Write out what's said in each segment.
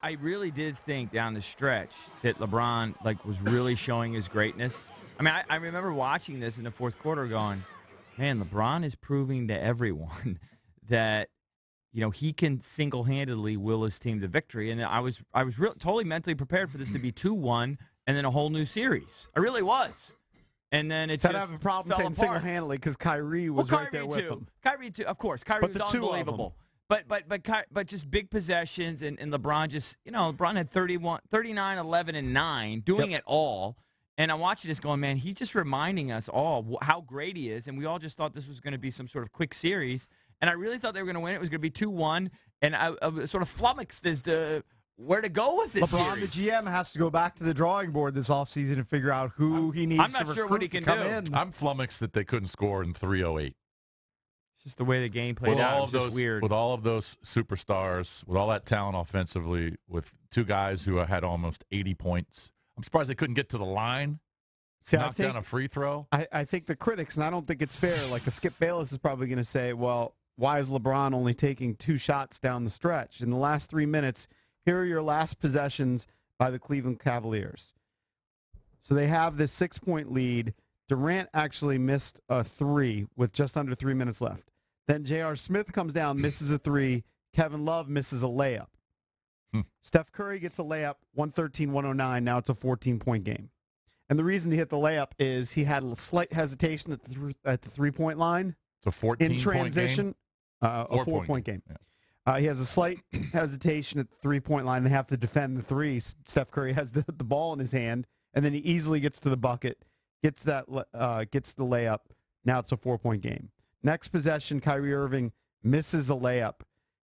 I really did think down the stretch that LeBron was really showing his greatness. I mean, I remember watching this in the fourth quarter going, man, LeBron is proving to everyone that he can single-handedly will his team to victory. And I was totally mentally prepared for this to be 2-1 and then a whole new series. I really was. And then it just I have a problem saying single-handedly because Kyrie was right there with him. Kyrie too, of course. Kyrie was unbelievable. But just big possessions and LeBron just LeBron had 39, 11, and 9 doing it all. And I'm watching this going, man, he's just reminding us all how great he is. And we all just thought this was going to be some sort of quick series. And I really thought they were going to win. It was going to be 2-1. And I was sort of flummoxed as to where to go with this LeBron, series. the GM, has to go back to the drawing board this offseason and figure out who he needs to recruit sure what he can to come do. in. I'm flummoxed that they couldn't score in 3:08. It's just the way the game played out. It was just weird. With all of those superstars, with all that talent offensively, with two guys who had almost 80 points, I'm surprised they couldn't get to the line. Knock down a free throw. I think the critics, and I don't think it's fair, like Skip Bayless is probably going to say, well, why is LeBron only taking 2 shots down the stretch? In the last 3 minutes, here are your last possessions by the Cleveland Cavaliers. So they have this 6-point lead. Durant actually missed a 3 with just under 3 minutes left. Then J.R. Smith comes down, misses a 3. Kevin Love misses a layup. Steph Curry gets a layup, 113-109. Now it's a 14-point game. And the reason he hit the layup is he had a slight hesitation at the three-point line. It's a 14-point in transition. Game? A 4-point game. Yeah. He has a slight hesitation at the three-point line. They have to defend the three. Steph Curry has the ball in his hand, and then he easily gets to the bucket, gets the layup. Now it's a 4-point game. Next possession, Kyrie Irving misses a layup.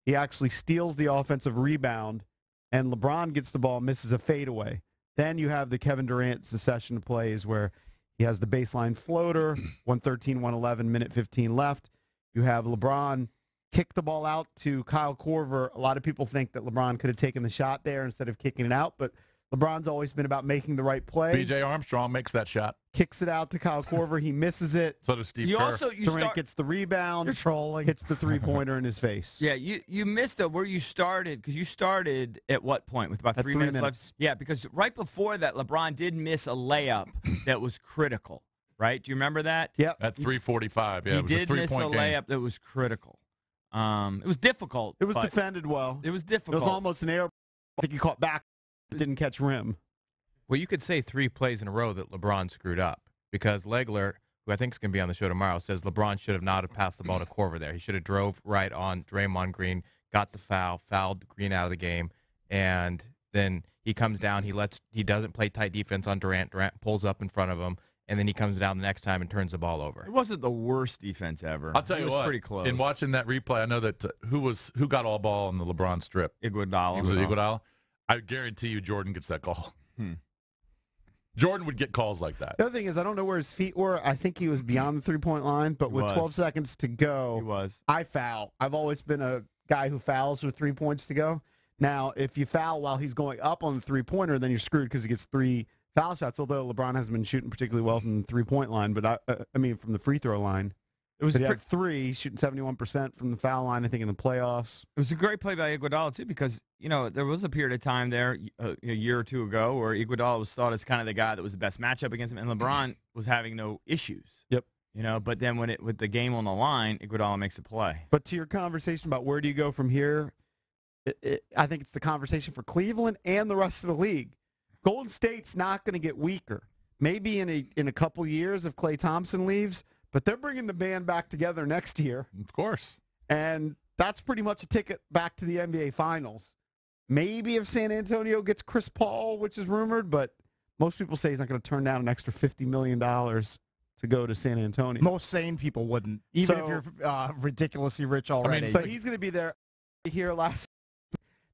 He actually steals the offensive rebound, and LeBron gets the ball, misses a fadeaway. Then you have the Kevin Durant succession of plays where he has the baseline floater, 113-111, minute 15 left. You have LeBron kick the ball out to Kyle Korver. A lot of people think that LeBron could have taken the shot there instead of kicking it out, but LeBron's always been about making the right play. B.J. Armstrong makes that shot. Kicks it out to Kyle Korver. He misses it. So does Steve Kerr. Durant gets the rebound. You're trolling. Hits the three-pointer in his face. Yeah, you missed where you started, because you started at what point with about 3 minutes left? Yeah, because right before that, LeBron did miss a layup that was critical, right? Do you remember that? Yep. At 3:45, yeah. He it was did a miss a layup that was critical. It was difficult. It was defended well. It was difficult. It was almost an air. I think he caught back. Didn't catch rim. Well, you could say 3 plays in a row that LeBron screwed up because Legler, who I think is going to be on the show tomorrow, says LeBron should have not have passed the ball to Korver there. He should have drove right on Draymond Green, got the fouled Green out of the game, and then he comes down. He doesn't play tight defense on Durant. Durant pulls up in front of him, and then he comes down the next time and turns the ball over. It wasn't the worst defense ever. I'll tell you it was what. Pretty close. In watching that replay, I know that who got all ball on the LeBron strip. Iguodala. Was it Iguodala? I guarantee you, Jordan gets that call. Jordan would get calls like that. The other thing is, I don't know where his feet were. I think he was beyond the three-point line, but with 12 seconds to go, I foul. I've always been a guy who fouls with 3 points to go. Now, if you foul while he's going up on the three-pointer, then you're screwed because he gets 3 foul shots, although LeBron hasn't been shooting particularly well from the three-point line, but I mean from the free throw line. It was 3, shooting 71% from the foul line, I think, in the playoffs. It was a great play by Iguodala, too, because, there was a period of time there a year or two ago where Iguodala was thought as kind of the guy that was the best matchup against him, and LeBron was having no issues. Yep. But then with the game on the line, Iguodala makes a play. But to your conversation about where do you go from here, I think it's the conversation for Cleveland and the rest of the league. Golden State's not going to get weaker. Maybe in a couple years if Klay Thompson leaves, but they're bringing the band back together next year. Of course. And that's pretty much a ticket back to the NBA Finals. Maybe if San Antonio gets Chris Paul, which is rumored, but most people say he's not going to turn down an extra $50 million to go to San Antonio. Most sane people wouldn't, even if you're ridiculously rich already. So he's going to be there. Here last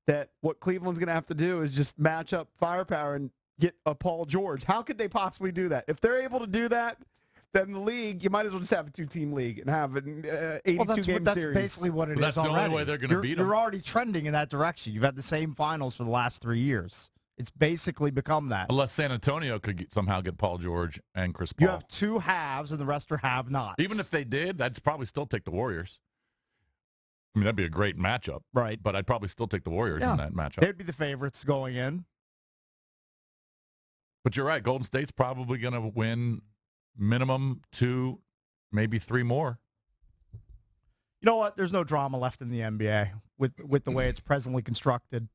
that what Cleveland's going to have to do is just match up firepower and get a Paul George. How could they possibly do that? If they're able to do that, then the league, you might as well just have a 2-team league and have an 82-game series. That's basically what it is that's already. The only way they're going to beat them. You're already trending in that direction. You've had the same finals for the last 3 years. It's basically become that. Unless San Antonio could somehow get Paul George and Chris Paul. You have 2 halves, and the rest are have-nots. Even if they did, I'd probably still take the Warriors. I mean, that'd be a great matchup. Right. But I'd probably still take the Warriors in that matchup. They'd be the favorites going in. But you're right. Golden State's probably going to win minimum 2, maybe 3 more. You know what? There's no drama left in the NBA with the way it's presently constructed.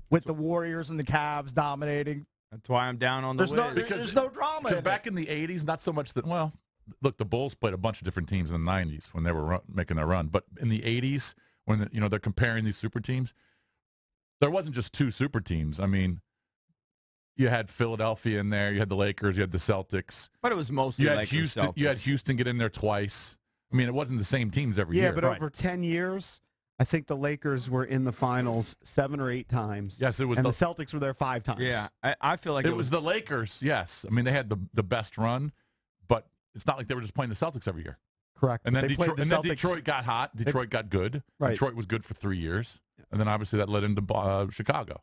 With the Warriors and the Cavs dominating. That's why I'm down on the Wiz. There's no drama. Because back in the 80s, not so much that, well, look, the Bulls played a bunch of different teams in the 90s when they were making their run. But in the 80s, when they're comparing these super teams, there wasn't just 2 super teams. I mean, you had Philadelphia in there, you had the Lakers, you had the Celtics. But it was mostly Lakers, Houston. Celtics. You had Houston get in there twice. I mean, it wasn't the same teams every year. Yeah, but over 10 years, I think the Lakers were in the finals 7 or 8 times. Yes, it was. And the Celtics were there 5 times. Yeah, I feel like it was the Lakers. Yes, I mean they had the best run, but it's not like they were just playing the Celtics every year. Correct. And then Detroit got hot. Detroit got good. Right. Detroit was good for 3 years, and then obviously that led into Chicago.